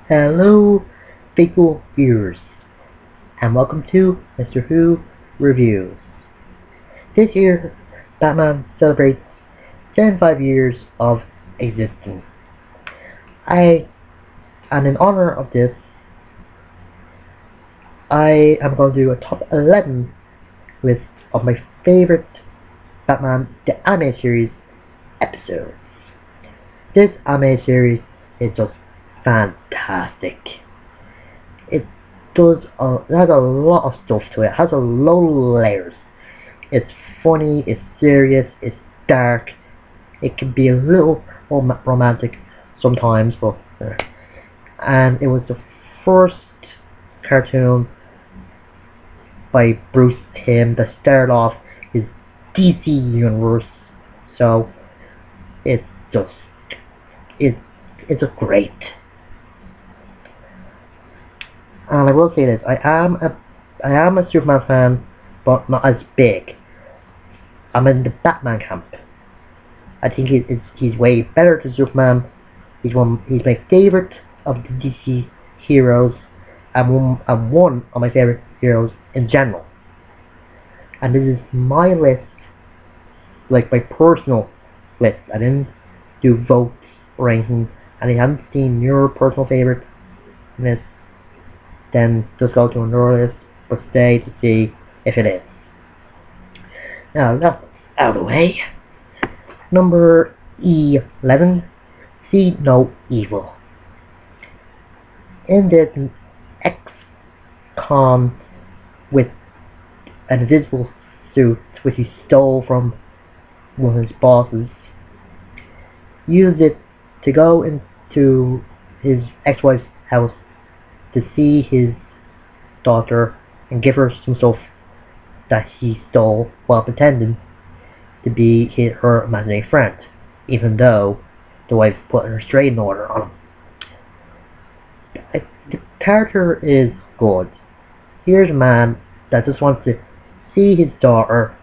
Hello, faithful viewers, and welcome to Mr.Who Reviews. This year, Batman celebrates 75 years of existence. And in honor of this, I am going to do a top 11 list of my favorite Batman the Anime Series episodes. This anime series is just fantastic. It has a lot of stuff to it. It has a lot of layers. It's funny, it's serious, it's dark. It can be a little romantic sometimes, but and it was the first cartoon by Bruce Timm that started off his DC universe. So it's just it's a great. And I will say this: I am a Superman fan, but not as big. I'm in the Batman camp. I think he's way better than Superman. He's my favorite of the DC heroes, and one of my favorite heroes in general. And this is my list, like my personal list. I didn't do votes or anything, and if you haven't seen your personal favorite in this, then just go to another list, but stay to see if it is. Now that's out of the way. Number 11, See No Evil. In this, an ex-con with an invisible suit which he stole from one of his bosses used it to go into his ex-wife's house to see his daughter and give her some stuff that he stole while pretending to be her imaginary friend, even though the wife put a restraining order on him. The character is good. Here's a man that just wants to see his daughter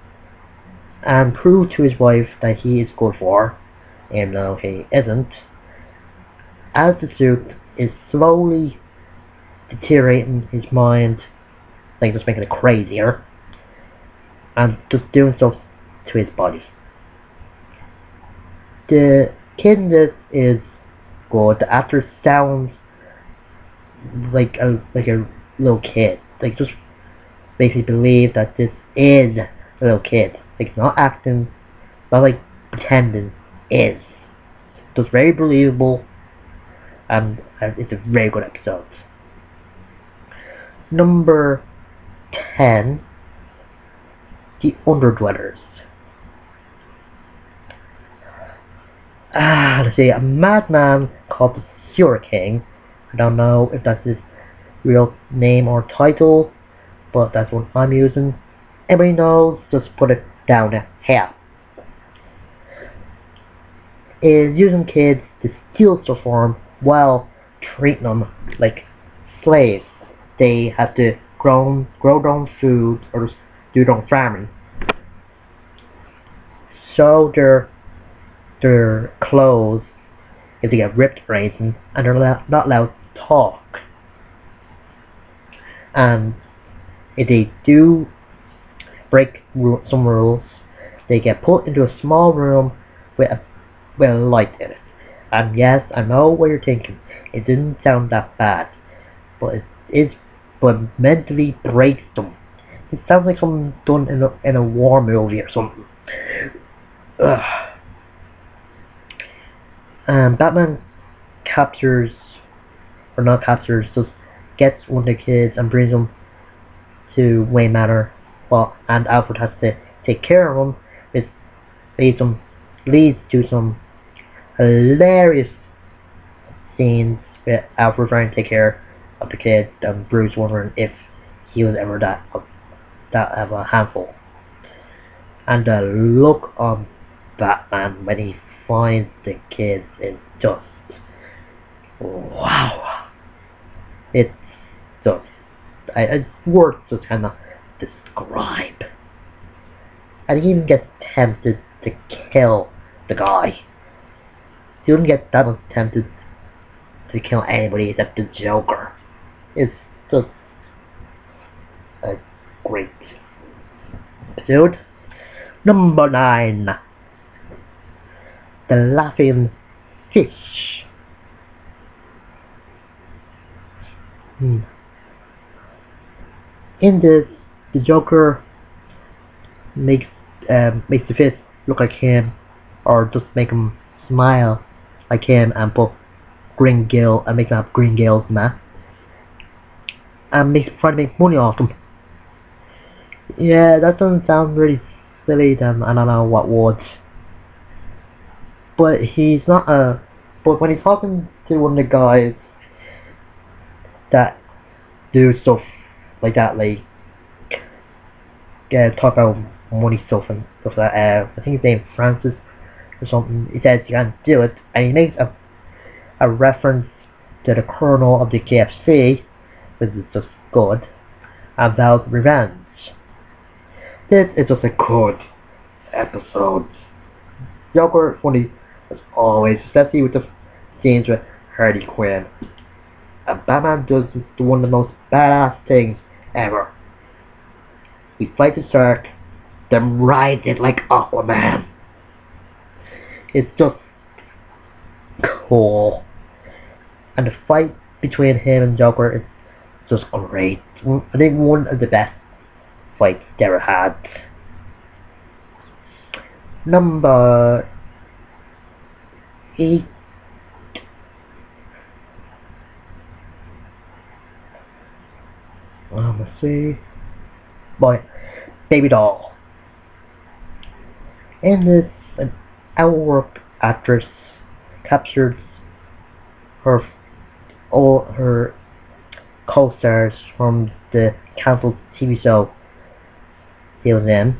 and prove to his wife that he is good for her, even though he isn't, as the suit is slowly deteriorating his mind, like just making it crazier, and just doing stuff to his body. The kid in this is good. The actor sounds like a little kid. Like, just makes me believe that this is a little kid. Like, not acting, not like pretending. Is just very believable, and it's a very good episode. Number 10, The Underdwellers. Let's see, a madman called the Sewer King. I don't know if that's his real name or title, but that's what I'm using. Everybody knows, just put it down here. Is using kids to steal stuff for him while treating them like slaves. They have to grow their own food or just do their own farming. So their clothes, if they get ripped or anything, and they're not allowed to talk. And if they do break some rules, they get put into a small room with a light in it. And yes, I know what you're thinking. It didn't sound that bad, but but mentally breaks them. It sounds like something done in a war movie or something. Ugh. Batman captures, or not captures, just gets one of the kids and brings them to Wayne Manor. And Alfred has to take care of them. It leads to some hilarious scenes with Alfred trying to take care of the kid, and Bruce wondering if he was ever that of a handful. And the look on Batman when he finds the kids is just wow. It's just it's words to kind of describe. And he even gets tempted to kill the guy. He doesn't get that much tempted to kill anybody except the Joker. It's just a great episode. Number 9. The Laughing Fish. In this, the Joker makes the fish look like him, or just make him smile like him, and put green gill and make him have green gills and that, and try to make money off them. Yeah, that doesn't sound really silly. Then I don't know what would. But he's not a. But when he's talking to one of the guys that do stuff like that, like talk about money stuff and stuff like that. I think his name is Francis or something. He says you can't do it, and he makes a reference to the Colonel of the KFC, which is just good, about revenge. This is just a good episode. Joker is funny as always, especially with the scenes with Harley Quinn. And Batman does one of the most badass things ever. He fights a shark, then rides it like Aquaman. It's just cool. And the fight between him and Joker is just great. I think one of the best fights they ever had. Number 8. Let's see. Boy, Baby Doll. In this, an outwork actress captures all her co-stars from the cancelled TV show he was in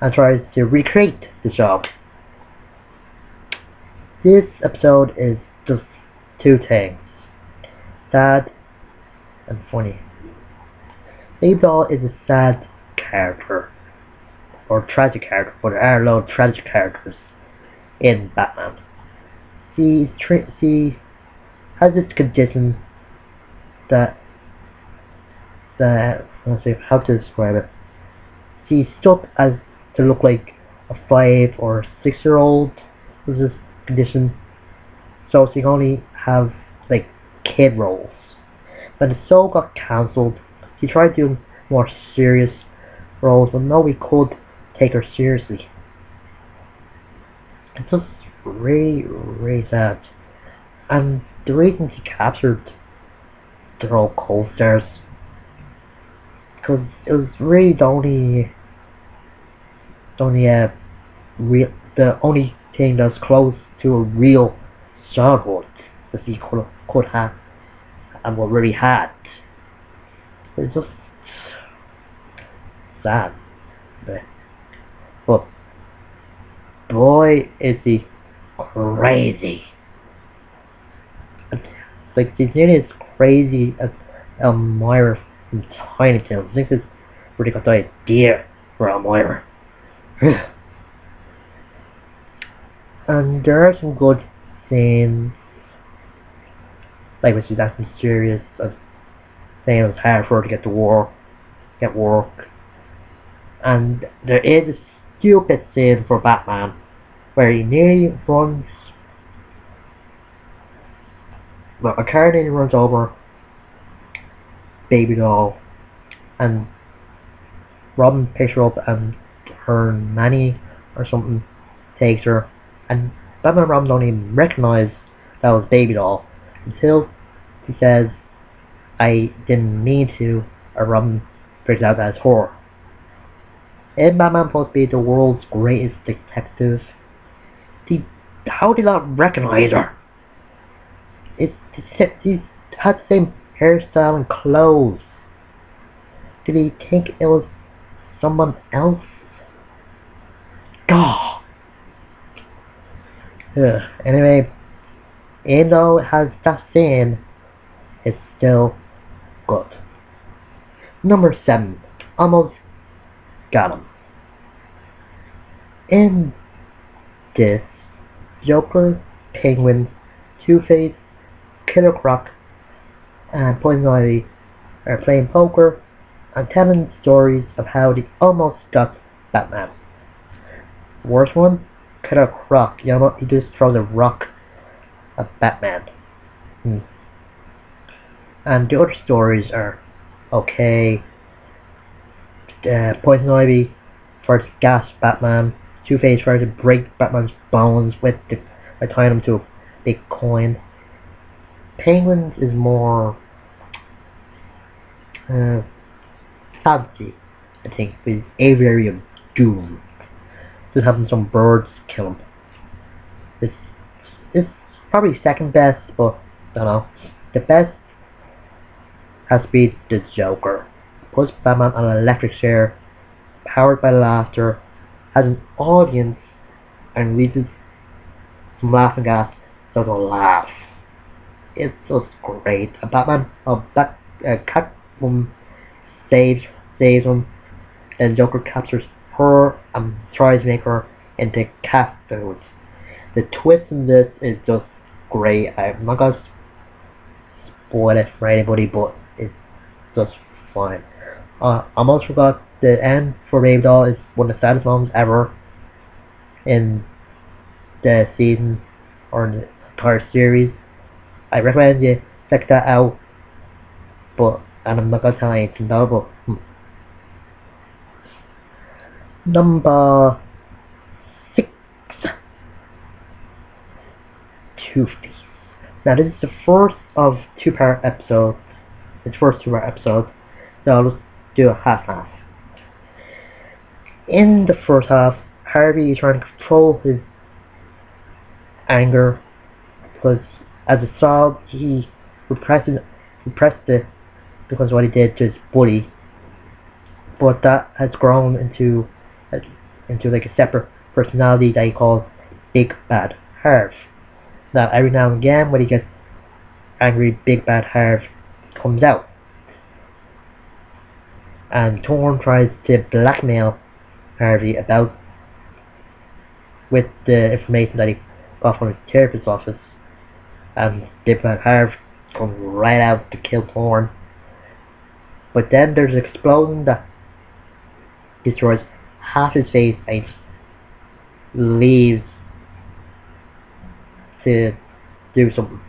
and tries to recreate the show. This episode is just two things: sad and funny. Baby Doll is a sad character, or tragic character, but there are a lot of tragic characters in Batman. She has this condition that let's see how to describe it. She's stuck as to look like a 5 or 6-year-old with this condition, so she can only have like kid roles. When the show got cancelled, she tried doing more serious roles, but nobody could take her seriously. It's just really, really sad. And the reason she captured the role co-stars, because it was really the only thing that's close to a real childhood that she could have and what really had. It's just sad. But boy is he crazy. Like he's nearly as crazy as Elmira from Tiny Toons. I think this is where they got the idea for Elmira. And there are some good scenes, like when she's actually serious, of saying it was hard for her to get work. And there is a stupid scene for Batman where he nearly runs, well, a car nearly runs over Baby Doll, and Robin picks her up, and her nanny or something takes her, and Batman and Robin don't even recognise that was Baby Doll until he says, "I didn't mean to," or Robin figures out that it's her. And Batman supposed to be the world's greatest detective. How did he not recognise her? He had the same hairstyle and clothes. Did he think it was someone else? God. Anyway, even though it has that scene, it's still good. Number 7. Almost got him. In this, Joker, Penguin, Two-Face, Killer Croc and Poison Ivy are playing poker and telling stories of how they almost got Batman. Worst one? Killer Croc. You know what? He just throws a rock at Batman. And the other stories are okay. Poison Ivy tries to gas Batman. Two-Face tries to break Batman's bones by tying him to a big coin. Penguins is more fancy, I think, with Aviary of Doom. Just having some birds kill him. It's probably second best, but I don't know. The best has to be the Joker. Puts Batman on an electric chair, powered by laughter, has an audience, and releases some laughing gas so they'll laugh. It's just great. Catwoman saves him, and Joker captures her and tries to make her into cat food. The twist in this is just great. I'm not gonna spoil it for anybody, but it's just fine. I almost forgot the end for Baby Doll is one of the saddest moments ever in the season or in the entire series. I recommend you check that out, and I'm not gonna tell anything about it. Number 6, Two-Face. Now this is the first of two-part episodes. It's first two-part episodes, so I'll just do a half-half. In the first half, Harvey is trying to control his anger because as a child he repressed it because of what he did to his bully, but that has grown into like a separate personality that he calls Big Bad Harv. Now every now and again when he gets angry, Big Bad Harv comes out, and Thorn tries to blackmail Harvey with the information that he got from his therapist's office, and Big Bad Harv comes right out to kill Thorn. But then there's an explosion that destroys half his face and leaves to do something.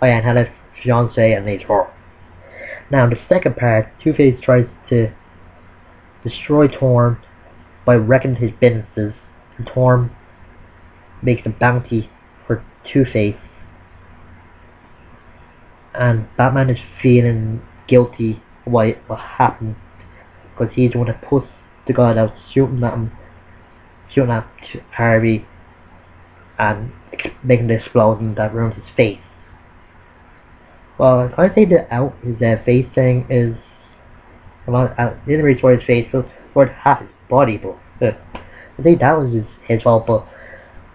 Oh yeah, and had a fiance and leaves her. Now in the second part, Two-Face tries to destroy Thorn by wrecking his businesses, and Thorn makes a bounty for Two-Face, and Batman is feeling guilty of what happened because he's the one that puts the guy that was shooting at Harvey and making the explosion that ruins his face. Well, I'd say his face thing is, well, didn't really destroy his face, but destroyed half his body, but I think that was his fault, but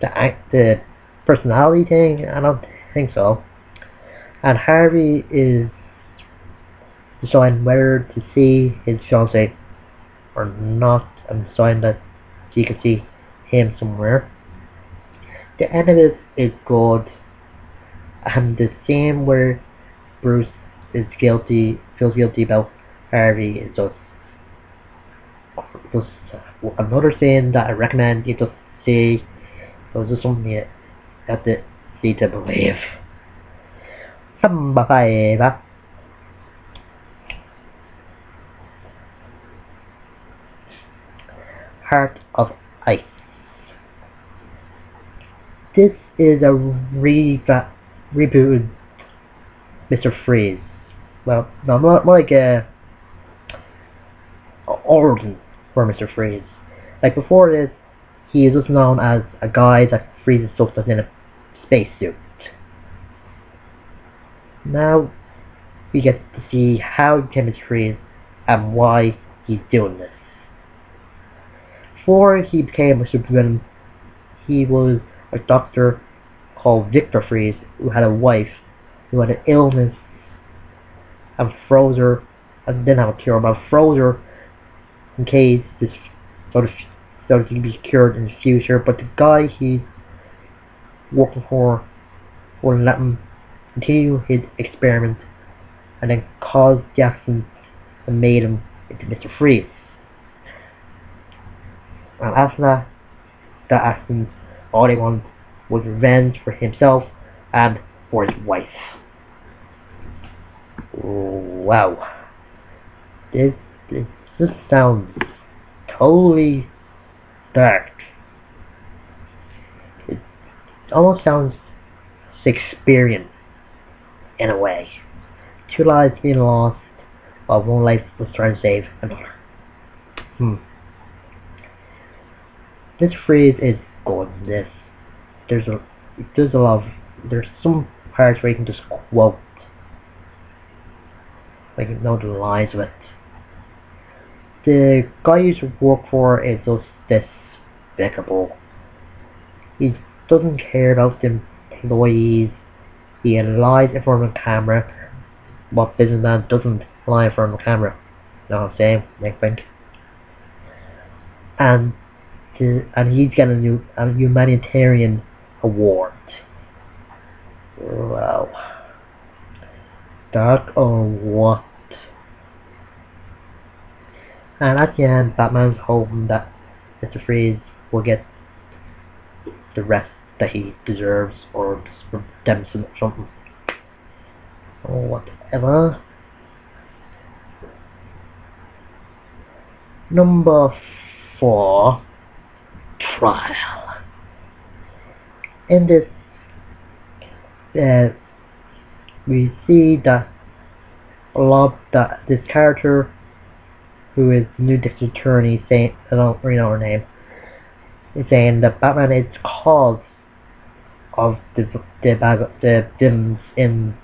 the personality thing, I don't think so. And Harvey is deciding whether to see his fiancée or not, and deciding that she can see him somewhere. The end of it is good, and the scene where Bruce feels guilty about Harvey is just another scene that I recommend you just see. So it's just something you have to see to believe. Number 5. Heart of Ice. This is a rebooted Mr. Freeze. Well, no, more like a origin for Mr. Freeze. Like before this, he is just known as a guy that freezes stuff that's in a spacesuit. Now we get to see how he became Mr. Freeze and why he's doing this. Before he became a supervillain, he was a doctor called Victor Freeze who had a wife who had an illness and froze her, and didn't have a cure, but froze her in case this so that he could be cured in the future. But the guy he's working for wouldn't let him continue his experiment and then caused the accident and made him into Mr. Freeze. And after that accident, all he wanted was revenge for himself and for his wife. Wow. This just sounds totally dark. It almost sounds Shakespearean in a way. Two lives being lost while one life was trying to save another. This phrase is good in this. There's some parts where you can just quote, like, you know the lines of it. The guy you should work for is just despicable. He doesn't care about the employees. He lies in front of the camera. What businessman doesn't lie in front of the camera? You know what I'm saying? I think. And he's getting a humanitarian award. Wow. Dark or what? And at the end, Batman's hoping that Mr. Freeze will get the rest that he deserves, or redemption or something. Or whatever. Number 4. Trial. In this, we see that this character, who is the new district attorney, saying, I don't really know her name, is saying that Batman is cause of the villains in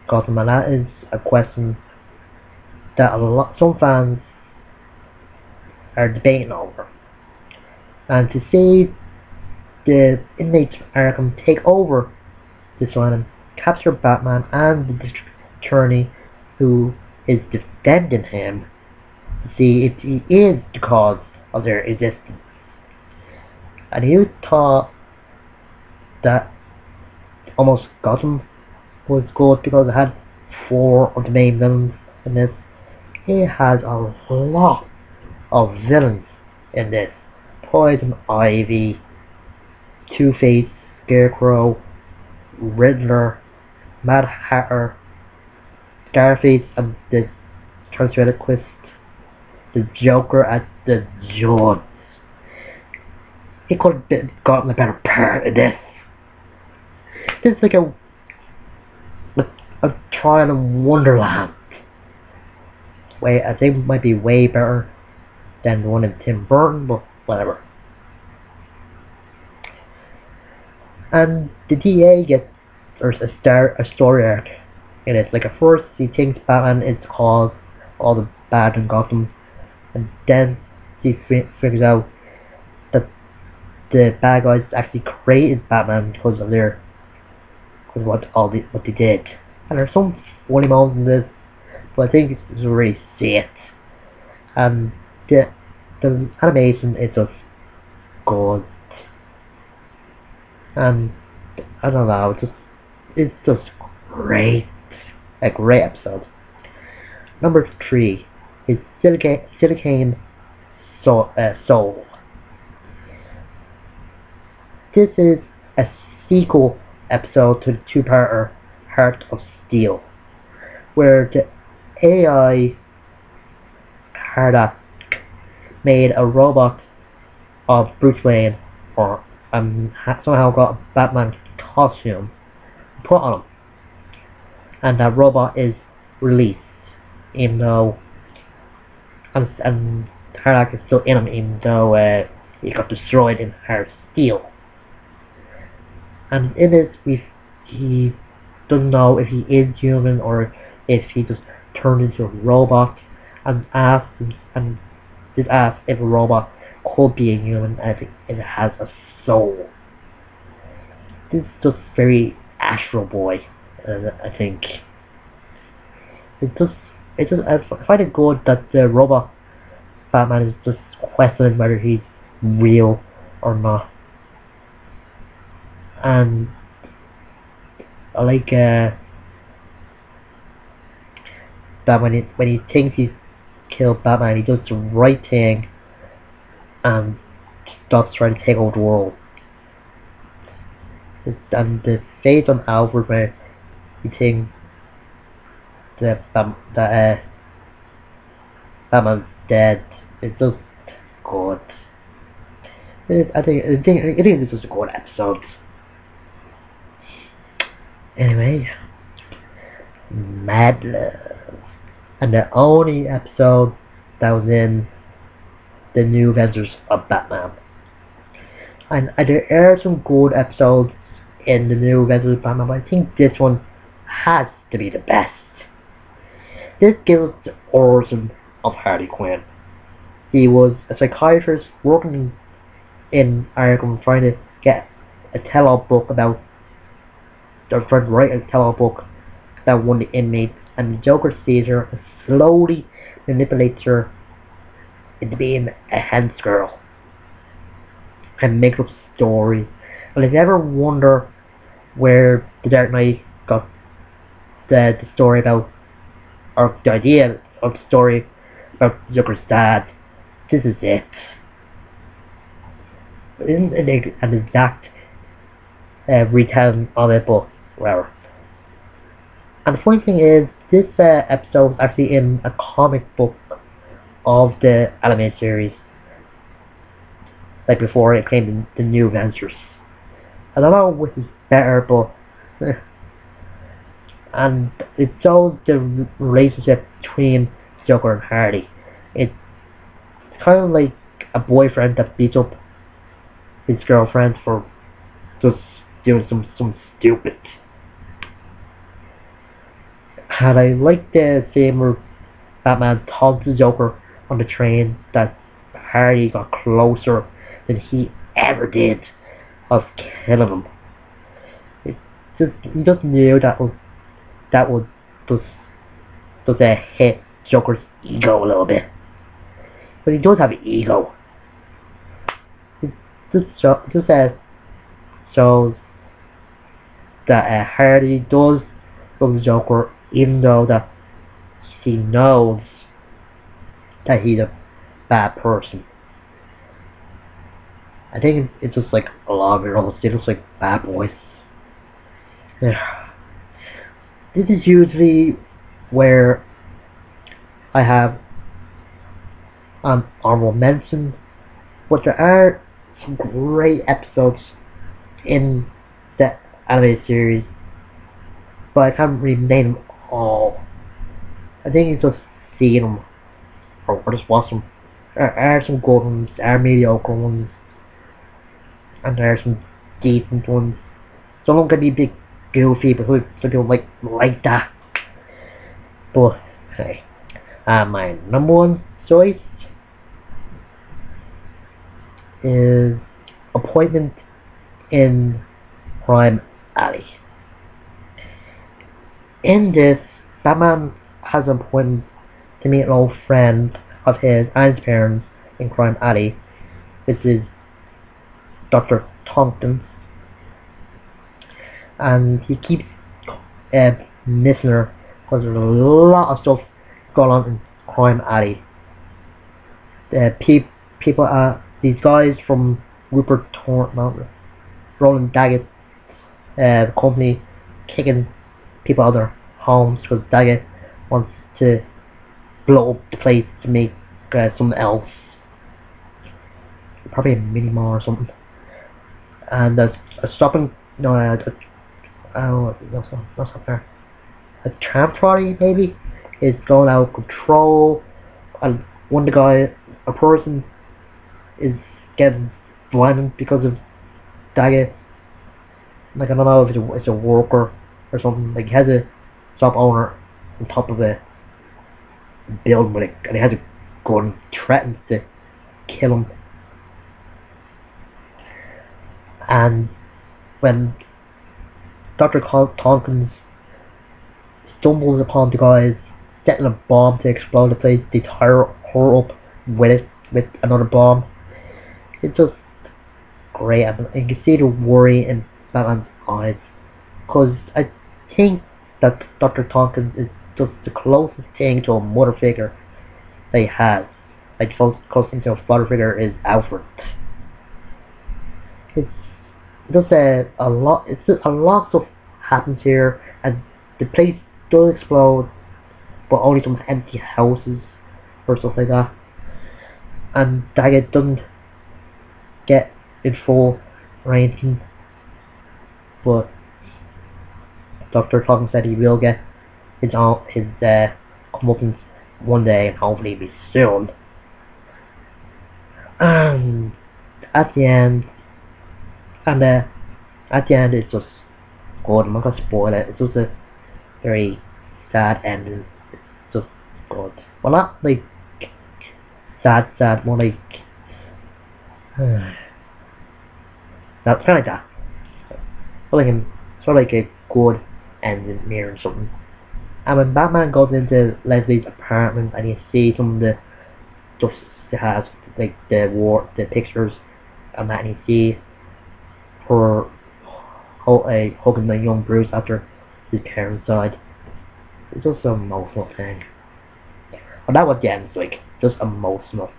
Gotham, and that is a question that some fans are debating over. And to see the inmates Arkham take over this island, capture Batman and the district attorney who is defending him, to see if he is the cause of their existence. And you thought that almost Gotham was good because it had 4 of the main villains in this. It has a lot of villains in this. Poison Ivy, Two-Face, Scarecrow, Riddler, Mad Hatter, Scarface and the Transventiquist, the Joker at the Judge. He could have gotten a better part of this. This is like a trial in Wonderland. I think it might be way better than the one in Tim Burton, but whatever. And the DA gets a story arc in it. Like, at first he thinks Batman is the cause of all the bad in Gotham, and then he figures out that the bad guys actually created Batman because of what they did. And there's some funny moments in this, but I think it's really safe. And the animation is just good. And I don't know, it's just great. A great episode. Number 3 is Silicon Soul. This is a sequel episode to the 2-parter Heart of Steel, where the AI Hardak made a robot of Bruce Wayne, or somehow got a Batman costume put on him, and that robot is released, even though and Hardak is still in him, even though he got destroyed in Heart of Steel. And in this, he doesn't know if he is human or if he just turned into a robot, and did ask if a robot could be a human and if it has a soul. This is just very Astro Boy, I think. I find it good that the robot Batman is just questioning whether he's real or not. And I like that when he thinks he's killed Batman, he does the right thing and stops trying to take over the world. And the fate on Alfred where he thinks that Batman's dead, it's just good. I think this was a good episode. Anyway, Mad Love, and the only episode that was in the New Adventures of Batman. And there are some good episodes in the New Adventures of Batman, but I think this one has to be the best. This gives us the origin of Harley Quinn. He was a psychiatrist working in Arkham trying to get a tell-all book about, or trying to write a tell-all book about one of the inmates, and the Joker sees her and slowly manipulates her into being a hench girl and makes up stories. And if you ever wonder where the Dark Knight got the story about, or the idea of the story about Joker's dad, this is it. It isn't an exact retelling of it, but whatever. And the funny thing is, this episode is actually in a comic book of the animated series, like before it came to the New Adventures. I don't know which is better, but and it shows the relationship between Joker and Harley. It's kind of like a boyfriend that beats up his girlfriend for just doing some stupid. And I like the scene where Batman tells the Joker on the train that Harley got closer than he ever did of killing him. He just knew that would just hit Joker's ego a little bit. But he does have an ego. It just shows that Harley does love the Joker, even though that he knows that he's a bad person. I think it's just like a lot of it almost just like bad boys. This is usually where I have honorable mention, but there are some great episodes in the animated series, but I can't really name them all. I think it's just seeing them or just watch them. There are some good ones, there are mediocre ones, and there are some decent ones. Some of them can be big goofy, but some people like that. But hey, my number one choice is Appointment in Crime Alley. In this, Batman has an appointment to meet an old friend of his and his parents in Crime Alley, which is Dr. Tompkins, and he keeps missing her because there's a lot of stuff going on in Crime Alley. People, these guys from Rupert Thornton, Roland Daggett, the company, kicking people out of their homes because Daggett wants to blow up the place to make something else, probably a mini mall or something. And there's a stopping, that's not fair. A tram trolley maybe is going out of control, and a person is getting blinded because of Daggett. Like, I don't know if it's a worker or something. Like, he has a shop owner on top of a building with it, and he has a gun, threatens to kill him. And when Dr. Tompkins stumbles upon the guys setting a bomb to explode the place, they tie her up with another bomb. It's just great, and you can see the worry in Batman's eyes, because think that Dr. Tonkin is just the closest thing to a mother figure that he has. Like, the closest thing to a father figure is Alfred. It's just a lot. It's just a lot of stuff happens here, and the place does explode, but only some empty houses or stuff like that. And Daggett doesn't get in full or anything, but Dr. Tonkin said he will get his comeuppance one day, and hopefully it'll be soon. And at the end, it's just good. I'm not gonna spoil it. It's just a very sad ending. It's just good. Well, not like sad, more like that's kind of like that. Sort of like a good ending mirror or something. And when Batman goes into Leslie's apartment and you see some of the stuff she has, like the pictures and that, and you see her hugging the young Bruce after his parents died. It's just an emotional thing. And that was the end, like, just emotional.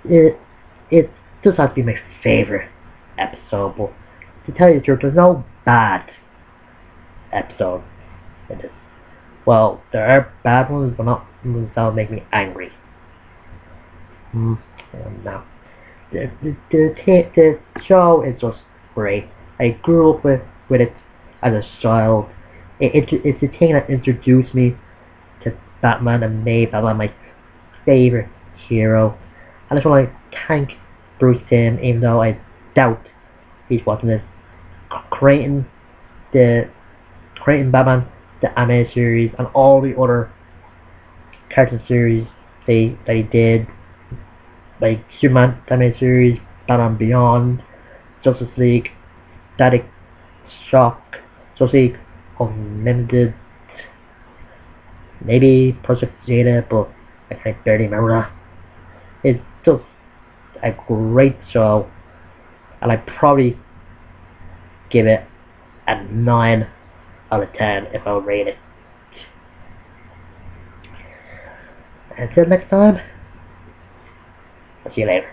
It just has to be my favourite episode, but to tell you the truth, there's no bad episode in this. Well, there are bad ones, but not ones that will make me angry. No. The show is just great. I grew up with it as a child. It's the thing that introduced me to Batman and made Batman my favorite hero. And I just want to thank Bruce Timm, even though I doubt he's watching this, creating Batman, the animated series, and all the other cartoon series that he did, like Superman animated series, Batman Beyond, Justice League, Static Shock, Justice League Unlimited, maybe Project Zeta, but I can barely remember that. It's just a great show, and I'd probably give it a 9 out of 10 if I would rate it. Until next time, I'll see you later.